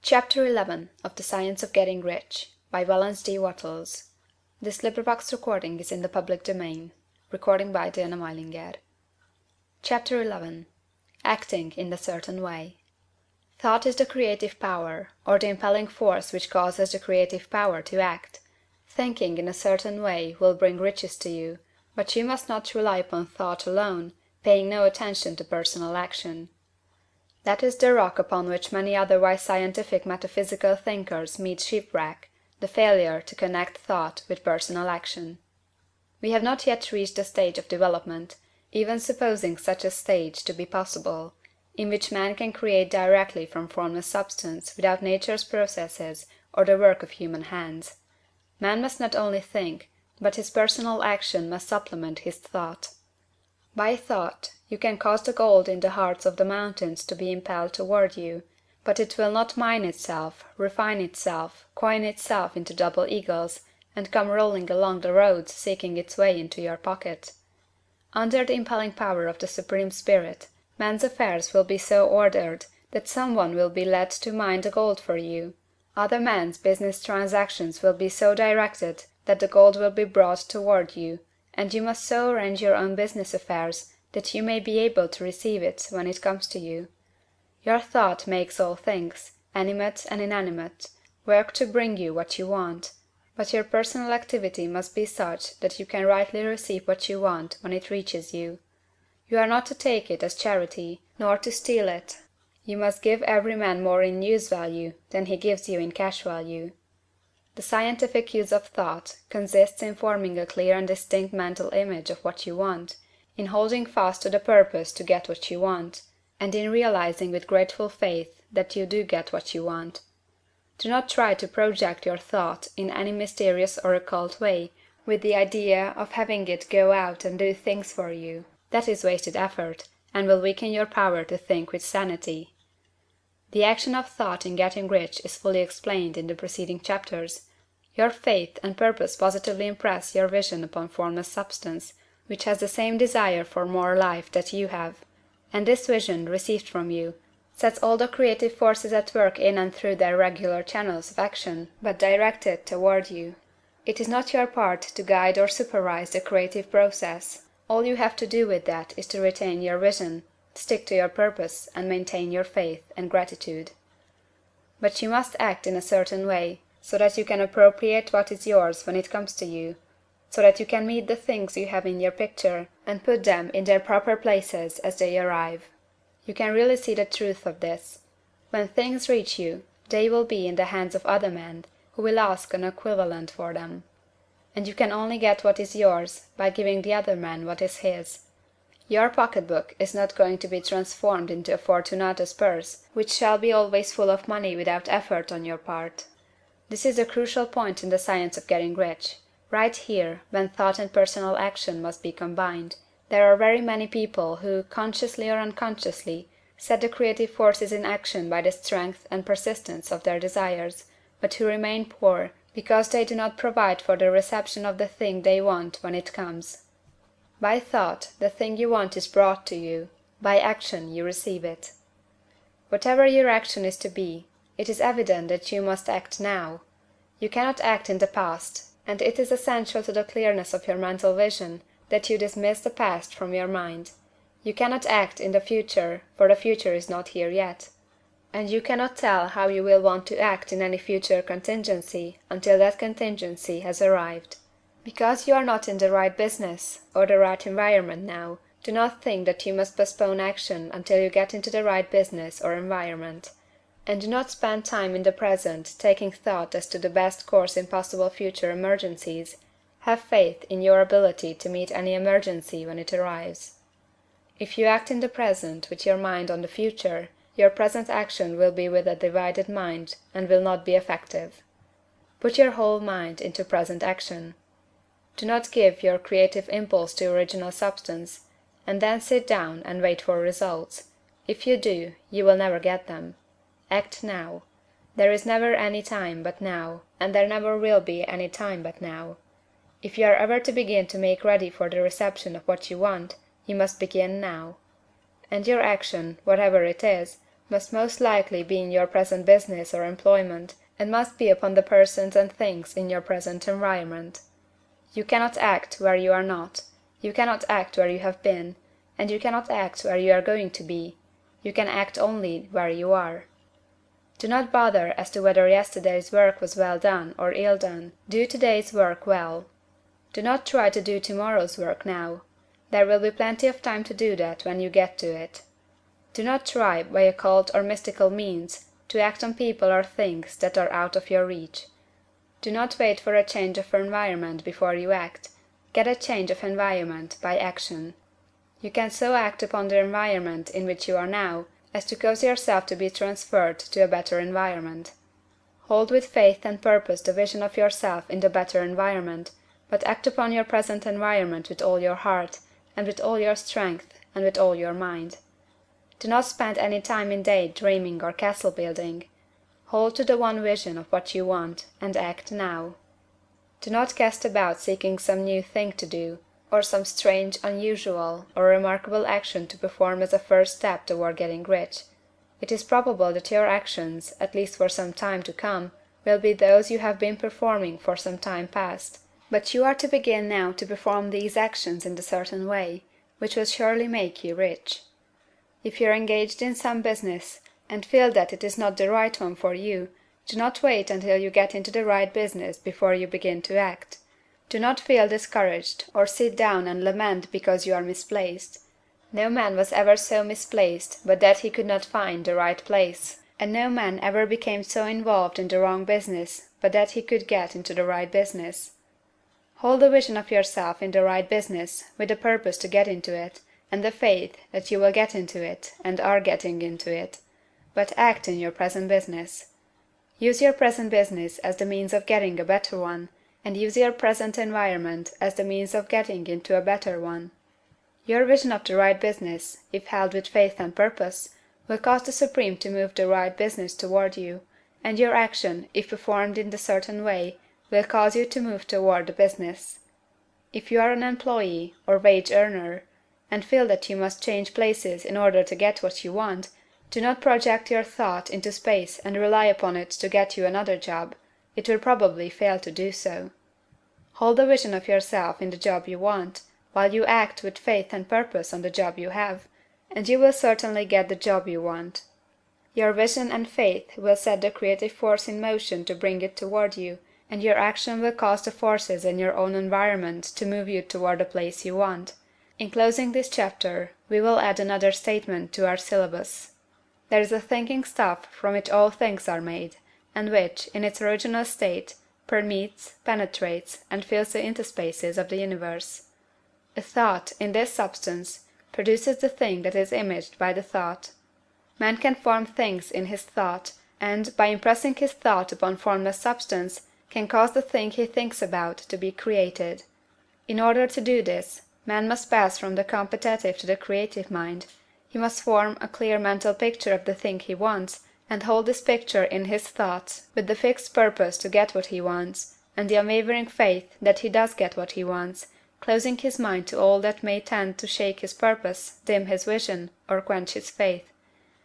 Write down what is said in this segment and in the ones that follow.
Chapter 11 of the Science of Getting Rich by Valence D.WATTLAS. This recording is in the public domain. Chapter 11. Acting in a Certain Way. Thought is the creative power, or the impelling force which causes the creative power to act. Thinking in a certain way will bring riches to you, but you must not rely upon thought alone, paying no attention to personal action. That is the rock upon which many otherwise scientific metaphysical thinkers meet shipwreck, the failure to connect thought with personal action. We have not yet reached the stage of development, even supposing such a stage to be possible, in which man can create directly from formless substance without nature's processes or the work of human hands. Man must not only think, but his personal action must supplement his thought. By thought, you can cause the gold in the hearts of the mountains to be impelled toward you, but it will not mine itself, refine itself, coin itself into double eagles, and come rolling along the roads seeking its way into your pocket. Under the impelling power of the Supreme Spirit, man's affairs will be so ordered that some one will be led to mine the gold for you. Other men's business transactions will be so directed that the gold will be brought toward you, and you must so arrange your own business affairs that you may be able to receive it when it comes to you. Your thought makes all things, animate and inanimate, work to bring you what you want, but your personal activity must be such that you can rightly receive what you want when it reaches you. You are not to take it as charity, nor to steal it. You must give every man more in use value than he gives you in cash value. The scientific use of thought consists in forming a clear and distinct mental image of what you want, in holding fast to the purpose to get what you want, and in realizing with grateful faith that you do get what you want. Do not try to project your thought in any mysterious or occult way, with the idea of having it go out and do things for you. That is wasted effort, and will weaken your power to think with sanity. The action of thought in getting rich is fully explained in the preceding chapters. Your faith and purpose positively impress your vision upon formless substance, which has the same desire for more life that you have; and this vision, received from you, sets all the creative forces at work in and through their regular channels of action, but directed toward you. It is not your part to guide or supervise the creative process. All you have to do with that is to retain your vision, stick to your purpose, and maintain your faith and gratitude. But you must act in a certain way, so that you can appropriate what is yours when it comes to you, so that you can meet the things you have in your picture, and put them in their proper places as they arrive. You can really see the truth of this. When things reach you, they will be in the hands of other men, who will ask an equivalent for them. And you can only get what is yours by giving the other man what is his. Your pocketbook is not going to be transformed into a Fortunatus purse, which shall be always full of money without effort on your part. This is a crucial point in the science of getting rich. Right here, when thought and personal action must be combined, there are very many people who, consciously or unconsciously, set the creative forces in action by the strength and persistence of their desires, but who remain poor because they do not provide for the reception of the thing they want when it comes. By thought, the thing you want is brought to you; by action you receive it. Whatever your action is to be, it is evident that you must act now. You cannot act in the past, and it is essential to the clearness of your mental vision that you dismiss the past from your mind. You cannot act in the future, for the future is not here yet. And you cannot tell how you will want to act in any future contingency until that contingency has arrived. Because you are not in the right business or the right environment now, do not think that you must postpone action until you get into the right business or environment. And do not spend time in the present taking thought as to the best course in possible future emergencies. Have faith in your ability to meet any emergency when it arrives. If you act in the present with your mind on the future, your present action will be with a divided mind and will not be effective. Put your whole mind into present action. Do not give your creative impulse to original substance, and then sit down and wait for results. If you do, you will never get them. Act now. There is never any time but now, and there never will be any time but now. If you are ever to begin to make ready for the reception of what you want, you must begin now. And your action, whatever it is, must most likely be in your present business or employment, and must be upon the persons and things in your present environment. You cannot act where you are not, you cannot act where you have been, and you cannot act where you are going to be. You can act only where you are. Do not bother as to whether yesterday's work was well done or ill done. Do today's work well. Do not try to do tomorrow's work now. There will be plenty of time to do that when you get to it. Do not try, by occult or mystical means, to act on people or things that are out of your reach. Do not wait for a change of environment before you act. Get a change of environment by action. You can so act upon the environment in which you are now, as to cause yourself to be transferred to a better environment. Hold with faith and purpose the vision of yourself in the better environment, but act upon your present environment with all your heart, and with all your strength, and with all your mind. Do not spend any time in day dreaming or castle building. Hold to the one vision of what you want, and act now. Do not cast about seeking some new thing to do, or some strange, unusual, or remarkable action to perform as a first step toward getting rich. It is probable that your actions, at least for some time to come, will be those you have been performing for some time past. But you are to begin now to perform these actions in a certain way, which will surely make you rich. If you are engaged in some business, and feel that it is not the right one for you, do not wait until you get into the right business before you begin to act. Do not feel discouraged, or sit down and lament because you are misplaced. No man was ever so misplaced but that he could not find the right place, and no man ever became so involved in the wrong business but that he could get into the right business. Hold the vision of yourself in the right business, with the purpose to get into it, and the faith that you will get into it, and are getting into it. But act in your present business. Use your present business as the means of getting a better one, and use your present environment as the means of getting into a better one. Your vision of the right business, if held with faith and purpose, will cause the Supreme to move the right business toward you, and your action, if performed in the certain way, will cause you to move toward the business. If you are an employee, or wage earner, and feel that you must change places in order to get what you want, do not project your thought into space and rely upon it to get you another job. It will probably fail to do so. Hold the vision of yourself in the job you want, while you act with faith and purpose on the job you have, and you will certainly get the job you want. Your vision and faith will set the creative force in motion to bring it toward you, and your action will cause the forces in your own environment to move you toward the place you want. In closing this chapter, we will add another statement to our syllabus. There is a thinking stuff from which all things are made, and which, in its original state, permeates, penetrates, and fills the interspaces of the universe. A thought, in this substance, produces the thing that is imaged by the thought. Man can form things in his thought, and, by impressing his thought upon formless substance, can cause the thing he thinks about to be created. In order to do this, man must pass from the competitive to the creative mind. He must form a clear mental picture of the thing he wants, and hold this picture in his thoughts, with the fixed purpose to get what he wants, and the unwavering faith that he does get what he wants, closing his mind to all that may tend to shake his purpose, dim his vision, or quench his faith.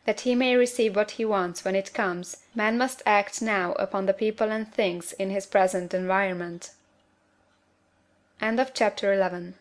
That he may receive what he wants when it comes, man must act now upon the people and things in his present environment. End of chapter 11.